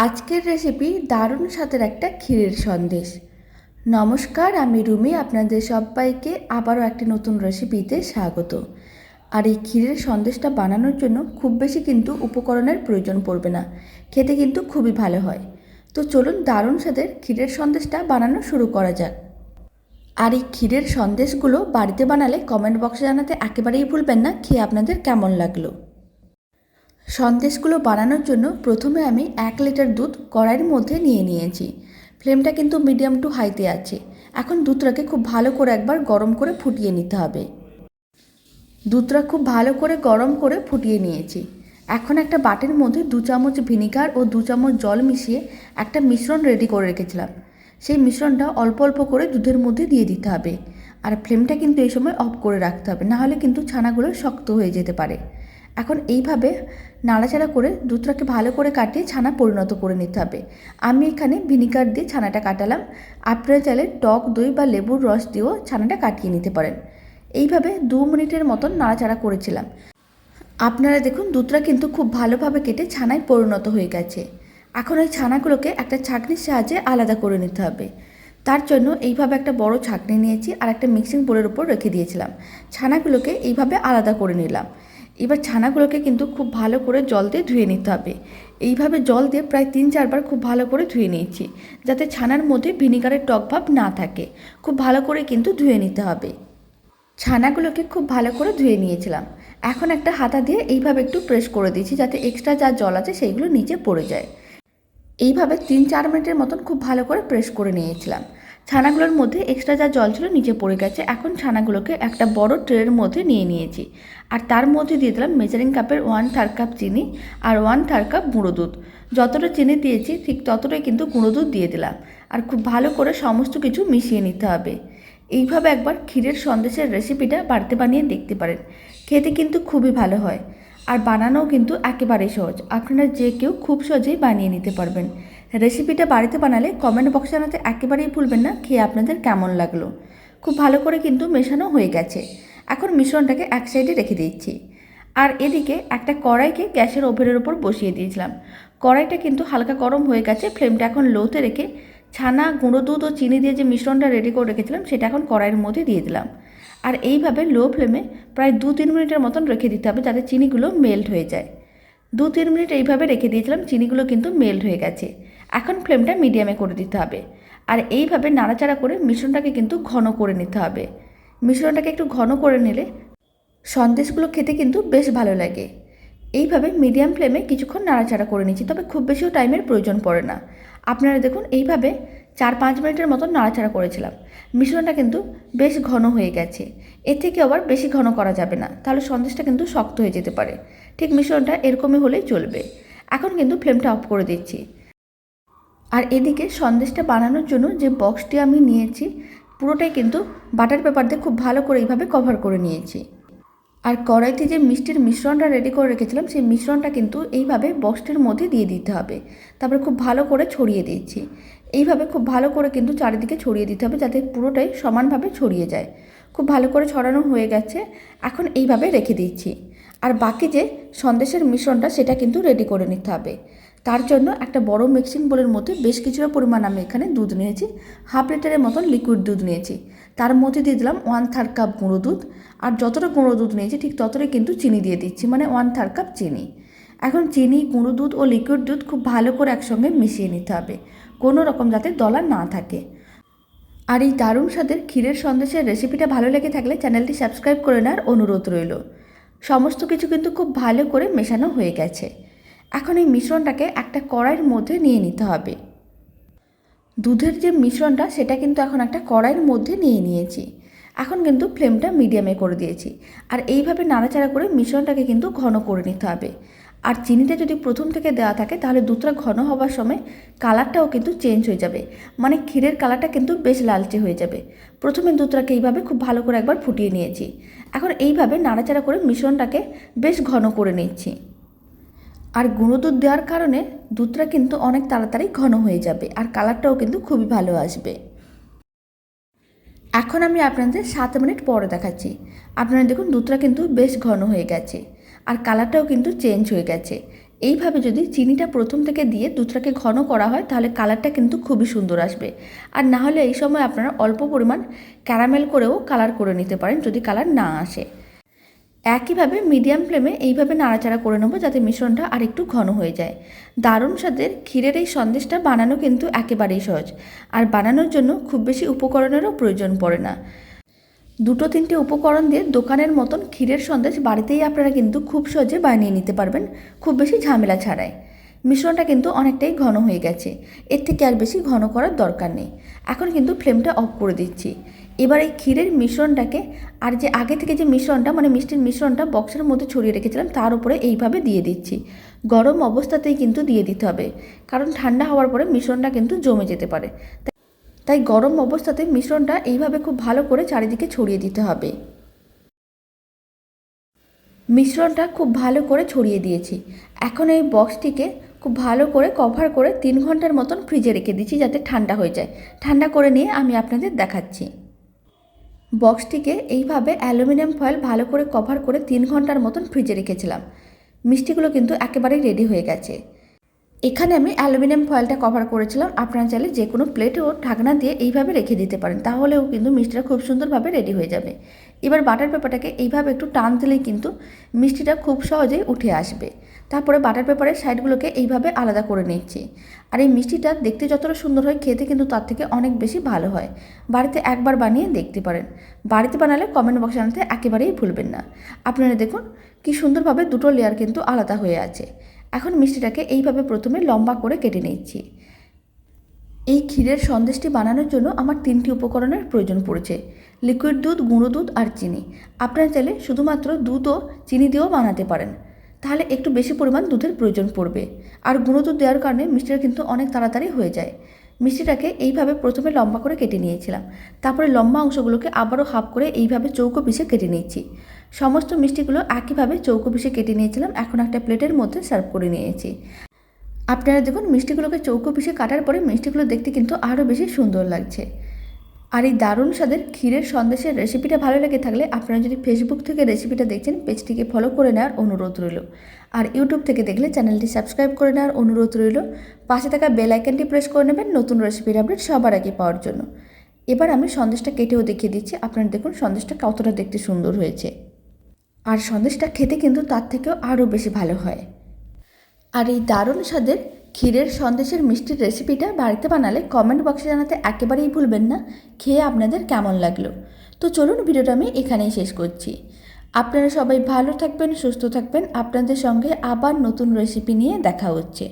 আজকের রেসিপি দারুণ স্বাদের একটা ক্ষীরের সন্দেশ। নমস্কার, আমি রুমি, আপনাদের সবাইকে আবারও একটি নতুন রেসিপিতে স্বাগত। আর এই ক্ষীরের সন্দেশটা বানানোর জন্য খুব বেশি কিন্তু উপকরণের প্রয়োজন পড়বে না, খেতে কিন্তু খুবই ভালো হয়। তো চলুন দারুণ স্বাদের ক্ষীরের সন্দেশটা বানানো শুরু করা যাক। আর এই ক্ষীরের সন্দেশগুলো বাড়িতে বানালে কমেন্ট বক্সে জানাতে একেবারেই ভুলবেন না খেয়ে আপনাদের কেমন লাগলো। সন্দেশগুলো বানানোর জন্য প্রথমে আমি 1 লিটার দুধ কড়াইয়ের মধ্যে নিয়ে নিয়েছি। ফ্লেমটা কিন্তু মিডিয়াম টু হাইতে আছে। এখন দুধটাকে খুব ভালো করে একবার গরম করে ফুটিয়ে নিতে হবে। দুধটা খুব ভালো করে গরম করে ফুটিয়ে নিয়েছি। এখন একটা বাটির মধ্যে 2 চামচ ভিনিগার ও 2 চামচ জল মিশিয়ে একটা মিশ্রণ রেডি করে রেখেছিলাম। সেই মিশ্রণটা অল্প অল্প করে দুধের মধ্যে দিয়ে দিতে হবে। আর ফ্লেমটা কিন্তু এই সময় অফ করে রাখতে হবে, নাহলে কিন্তু ছানাগুলো শক্ত হয়ে যেতে পারে। এখন এইভাবে নাড়াচাড়া করে দুধটাকে ভালো করে কাটিয়ে ছানা পরিণত করে নিতে হবে। আমি এখানে ভিনিগার দিয়ে ছানাটা কাটালাম। আপনারা চাইলে টক দই বা লেবুর রস দিয়েও ছানাটা কাটিয়ে নিতে পারেন। এইভাবে 2 মিনিটের মতন নাড়াচাড়া করেছিলাম। আপনারা দেখুন দুধটা কিন্তু খুব ভালোভাবে কেটে ছানায় পরিণত হয়ে গেছে। এখন এই ছানাগুলোকে একটা ছাঁকনির সাহায্যে আলাদা করে নিতে হবে। তার জন্য এইভাবে একটা বড় ছাঁকনি নিয়েছি আর একটা মিক্সিং বোলের উপর রেখে দিয়েছিলাম। ছানাগুলোকে এইভাবে আলাদা করে নিলাম। এবার ছানাগুলোকে কিন্তু খুব ভালো করে জল দিয়ে ধুয়ে নিতে হবে। এইভাবে জল দিয়ে প্রায় 3-4 বার খুব ভালো করে ধুয়ে নিয়েছি, যাতে ছানার মধ্যে ভিনিগারের টক ভাব না থাকে। খুব ভালো করে কিন্তু ধুয়ে নিতে হবে। ছানাগুলোকে খুব ভালো করে ধুয়ে নিয়েছিলাম। এখন একটা হাতা দিয়ে এইভাবে একটু প্রেস করে দিয়েছি, যাতে এক্সট্রা যা জল আছে সেইগুলো নিচে পড়ে যায়। এইভাবে 3-4 মিনিটের মতন খুব ভালো করে প্রেস করে নিয়েছিলাম। ছানাগুলোর মধ্যে এক্সট্রা যা জল ছিল নিচে পড়ে গেছে। এখন ছানাগুলোকে একটা বড় ট্রের মধ্যে নিয়ে নিয়েছি আর তার মধ্যে দিয়ে দিলাম মেজারিং কাপের 1/3 কাপ চিনি আর 1/3 কাপ গুঁড়ো দুধ। যতটা চিনি দিয়েছি ঠিক ততটাই কিন্তু গুঁড়ো দুধ দিয়ে দিলাম। আর খুব ভালো করে সমস্ত কিছু মিশিয়ে নিতে হবে। এইভাবে একবার ক্ষীরের সন্দেশের রেসিপিটা বাড়িতে বানিয়ে দেখতে পারেন। খেতে কিন্তু খুবই ভালো হয় আর বানানোও কিন্তু একেবারেই সহজ। আপনারা যে কেউ খুব সহজেই বানিয়ে নিতে পারবেন। রেসিপিটা বাড়িতে বানালে কমেন্ট বক্সে জানাতে একেবারেই ভুলবেন না খেয়ে আপনাদের কেমন লাগলো। খুব ভালো করে কিন্তু মেশানো হয়ে গেছে। এখন মিশ্রণটাকে এক সাইডে রেখে দিচ্ছি। আর এদিকে একটা কড়াইকে গ্যাসের ওভেনের উপর বসিয়ে দিয়েছিলাম। কড়াইটা কিন্তু হালকা গরম হয়ে গেছে। ফ্লেমটা এখন লোতে রেখে ছানা, গুঁড়ো দুধ ও চিনি দিয়ে যে মিশ্রণটা রেডি করে রেখেছিলাম সেটা এখন কড়াইয়ের মধ্যে দিয়ে দিলাম। আর এইভাবে লো ফ্লেমে প্রায় 2-3 মিনিটের মতন রেখে দিতে হবে, যাতে চিনিগুলো মেল্ট হয়ে যায়। 2-3 মিনিট এইভাবে রেখে দিয়েছিলাম, চিনিগুলো কিন্তু মেল্ট হয়ে গেছে। এখন ফ্লেমটা মিডিয়ামে করে দিতে হবে। আর এইভাবে নাড়াচাড়া করে মিশ্রণটাকে কিন্তু ঘন করে নিতে হবে। মিশ্রণটাকে একটু ঘন করে নিলে সন্দেশগুলো খেতে কিন্তু বেশ ভালো লাগে। এইভাবে মিডিয়াম ফ্লেমে কিছুক্ষণ নাড়াচাড়া করে নিচ্ছি, তবে খুব বেশিও টাইমের প্রয়োজন পড়ে না। আপনারা দেখুন এইভাবে 4-5 মিনিটের মতন নাড়াচাড়া করেছিলাম। মিশ্রণটা কিন্তু বেশ ঘন হয়ে গেছে। এর থেকে আবার বেশি ঘন করা যাবে না, তাহলে সন্দেশটা কিন্তু শক্ত হয়ে যেতে পারে। ঠিক মিশ্রণটা এরকমই হলেই চলবে। এখন কিন্তু ফ্লেমটা অফ করে দিচ্ছি। আর এদিকে সন্দেশটা বানানোর জন্য যে বক্সটি আমি নিয়েছি পুরোটাই কিন্তু বাটার পেপার দিয়ে খুব ভালো করে এইভাবে কভার করে নিয়েছি। আর কড়াইতে যে মিষ্টির মিশ্রণটা রেডি করে রেখেছিলাম সেই মিশ্রণটা কিন্তু এইভাবে বক্সটির মধ্যে দিয়ে দিতে হবে। তারপরে খুব ভালো করে ছড়িয়ে দিচ্ছি। এইভাবে খুব ভালো করে কিন্তু চারিদিকে ছড়িয়ে দিতে হবে, যাতে পুরোটাই সমানভাবে ছড়িয়ে যায়। খুব ভালো করে ছড়ানো হয়ে গেছে। এখন এইভাবে রেখে দিচ্ছি। আর বাকি যে সন্দেশের মিশ্রণটা সেটা কিন্তু রেডি করে নিতে হবে। তার জন্য একটা বড় মিক্সিং বোলের মধ্যে বেশ কিছুটা পরিমাণ আমি এখানে দুধ নিয়েছি। 1/2 লিটারের মতন লিকুইড দুধ নিয়েছি। তার মধ্যে দিয়ে দিলাম 1/3 কাপ গুঁড়ো দুধ। আর যতটা গুঁড়ো দুধ নিয়েছি ঠিক ততটাই কিন্তু চিনি দিয়ে দিচ্ছি, মানে 1/3 কাপ চিনি। এখন চিনি, গুঁড়ো দুধ ও লিকুইড দুধ খুব ভালো করে একসঙ্গে মিশিয়ে নিতে হবে, কোনো রকম যাতে দলা না থাকে। আর এই দারুণ স্বাদের ক্ষীরের সন্দেশের রেসিপিটা ভালো লেগে থাকলে চ্যানেলটি সাবস্ক্রাইব করে নেওয়ার অনুরোধ রইল। সমস্ত কিছু কিন্তু খুব ভালো করে মেশানো হয়ে গেছে। এখন এই মিশ্রণটাকে একটা কড়াইয়ের মধ্যে নিয়ে নিতে হবে। দুধের যে মিশ্রণটা সেটা কিন্তু এখন একটা কড়াইয়ের মধ্যে নিয়ে নিয়েছি। এখন কিন্তু ফ্লেমটা মিডিয়ামে করে দিয়েছি। আর এইভাবে নাড়াচাড়া করে মিশ্রণটাকে কিন্তু ঘন করে নিতে হবে। আর চিনিটা যদি প্রথম থেকে দেওয়া থাকে তাহলে দুধটা ঘন হওয়ার সময় কালারটাও কিন্তু চেঞ্জ হয়ে যাবে, মানে ক্ষীরের কালারটা কিন্তু বেশ লালচে হয়ে যাবে। প্রথমে দুধটাকে এইভাবে খুব ভালো করে একবার ফুটিয়ে নিয়েছি। এখন এইভাবে নাড়াচাড়া করে মিশ্রণটাকে বেশ ঘন করে নিচ্ছি। আর গুঁড়ো দুধ দেওয়ার কারণে দুধটা কিন্তু অনেক তাড়াতাড়ি ঘন হয়ে যাবে আর কালারটাও কিন্তু খুবই ভালো আসবে। এখন আমি আপনাদের 7 মিনিট পরে দেখাচ্ছি। আপনারা দেখুন দুধটা কিন্তু বেশ ঘন হয়ে গেছে আর কালারটাও কিন্তু চেঞ্জ হয়ে গেছে। এইভাবে যদি চিনিটা প্রথম থেকে দিয়ে দুধটাকে ঘন করা হয় তাহলে কালারটা কিন্তু খুবই সুন্দর আসবে। আর না হলে এই সময় আপনারা অল্প পরিমাণ ক্যারামেল করেও কালার করে নিতে পারেন যদি কালার না আসে। একইভাবে মিডিয়াম ফ্লেমে এইভাবে নাড়াচাড়া করে নেবো যাতে মিশ্রণটা আর একটু ঘন হয়ে যায়। দারুণ স্বাদের ক্ষীরের এই সন্দেশটা বানানো কিন্তু একেবারেই সহজ, আর বানানোর জন্য খুব বেশি উপকরণেরও প্রয়োজন পড়ে না। 2-3টে উপকরণ দিয়ে দোকানের মতন ক্ষীরের সন্দেশ বাড়িতেই আপনারা কিন্তু খুব সহজে বানিয়ে নিতে পারবেন, খুব বেশি ঝামেলা ছাড়াই। মিশ্রণটা কিন্তু অনেকটাই ঘন হয়ে গেছে, এর থেকে আর বেশি ঘন করার দরকার নেই। এখন কিন্তু ফ্লেমটা অফ করে দিচ্ছি। এবার এই ক্ষীরের মিশ্রণটাকে আর যে আগে থেকে যে মিশ্রণটা মানে মিষ্টির মিশ্রণটা বক্সের মধ্যে ছড়িয়ে রেখেছিলাম তার উপরে এইভাবে দিয়ে দিচ্ছি। গরম অবস্থাতেই কিন্তু দিয়ে দিতে হবে, কারণ ঠান্ডা হওয়ার পরে মিশ্রণটা কিন্তু জমে যেতে পারে। তাই গরম অবস্থাতে মিশ্রণটা এইভাবে খুব ভালো করে চারিদিকে ছড়িয়ে দিতে হবে। মিশ্রণটা খুব ভালো করে ছড়িয়ে দিয়েছি। এখন এই বক্সটিকে খুব ভালো করে কভার করে 3 ঘন্টার মতন ফ্রিজে রেখে দিচ্ছি যাতে ঠান্ডা হয়ে যায়। ঠান্ডা করে নিয়ে আমি আপনাদের দেখাচ্ছি। বক্সটিকে এইভাবে অ্যালুমিনিয়াম ফয়েল ভালো করে কভার করে 3 ঘন্টার মতন ফ্রিজে রেখেছিলাম। মিষ্টিগুলো কিন্তু একেবারেই রেডি হয়ে গেছে। এখানে আমি অ্যালুমিনিয়াম ফয়েলটা কভার করেছিলাম, আপনারা চাইলে যে কোনো প্লেটে ও ঢাকনা দিয়ে এইভাবে রেখে দিতে পারেন, তাহলেও কিন্তু মিষ্টিটা খুব সুন্দরভাবে রেডি হয়ে যাবে। এবার বাটার পেপারটাকে এইভাবে একটু টান দিলেই কিন্তু মিষ্টিটা খুব সহজেই উঠে আসবে। তারপরে বাটার পেপারের সাইডগুলোকে এইভাবে আলাদা করে নিচ্ছি। আর এই মিষ্টিটা দেখতে যতটা সুন্দর হয় খেতে কিন্তু তার থেকে অনেক বেশি ভালো হয়। বাড়িতে একবার বানিয়ে দেখতে পারেন। বাড়িতে বানালে কমেন্ট বক্সে জানাতে একেবারেই ভুলবেন না। আপনারা দেখুন কি সুন্দরভাবে দুটো লেয়ার কিন্তু আলাদা হয়ে আছে। এখন মিষ্টিটাকে এইভাবে প্রথমে লম্বা করে কেটে নিচ্ছি। এই ক্ষীরের সন্দেশটি বানানোর জন্য আমার 3টি উপকরণের প্রয়োজন পড়েছে: লিকুইড দুধ, গুঁড়ো দুধ আর চিনি। আপনারা চাইলে শুধুমাত্র দুধ ও চিনি দিয়েও বানাতে পারেন, তাহলে একটু বেশি পরিমাণ দুধের প্রয়োজন পড়বে। আর গুঁড়ো দুধ দেওয়ার কারণে মিষ্টিটা কিন্তু অনেক তাড়াতাড়ি হয়ে যায়। মিষ্টিটাকে এইভাবে প্রথমে লম্বা করে কেটে নিয়েছিলাম, তারপরে লম্বা অংশগুলোকে আবারও হাফ করে এইভাবে চৌকো পিসে কেটে নিচ্ছি। সমস্ত মিষ্টিগুলো একইভাবে চৌকো পিসে কেটে নিয়েছিলাম। এখন একটা প্লেটের মধ্যে সার্ভ করে নিয়েছি। আপনারা দেখুন মিষ্টিগুলোকে চৌকো পিসে কাটার পরে মিষ্টিগুলো দেখতে কিন্তু আরও বেশি সুন্দর লাগছে। আর এই দারুণ স্বাদের ক্ষীরের সন্দেশের রেসিপিটা ভালো লেগে থাকলে আপনারা যদি ফেসবুক থেকে রেসিপিটা দেখছেন পেজটিকে ফলো করে নেওয়ার অনুরোধ রইল। আর ইউটিউব থেকে দেখলে চ্যানেলটি সাবস্ক্রাইব করে নেওয়ার অনুরোধ রইল। পাশে থাকা বেল আইকনটি প্রেস করে নেবেন নতুন রেসিপির আপডেট সবার আগে পাওয়ার জন্য। এবার আমি সন্দেশটা কেটেও দেখিয়ে দিচ্ছি। আপনারা দেখুন সন্দেশটা কতটা দেখতে সুন্দর হয়েছে। আর সন্দেশটা খেতে কিন্তু তার থেকেও আরও বেশি ভালো হয়। আর এই দারুণ স্বাদের ক্ষীরের সন্দেশের মিষ্টির রেসিপিটা বাড়িতে বানালে কমেন্ট বক্সে জানাতে একেবারেই ভুলবেন না খেয়ে আপনাদের কেমন লাগলো। তো চলুন ভিডিওটা আমি এখানেই শেষ করছি। আপনারা সবাই ভালো থাকবেন, সুস্থ থাকবেন। আপনাদের সঙ্গে আবার নতুন রেসিপি নিয়ে দেখা হচ্ছে।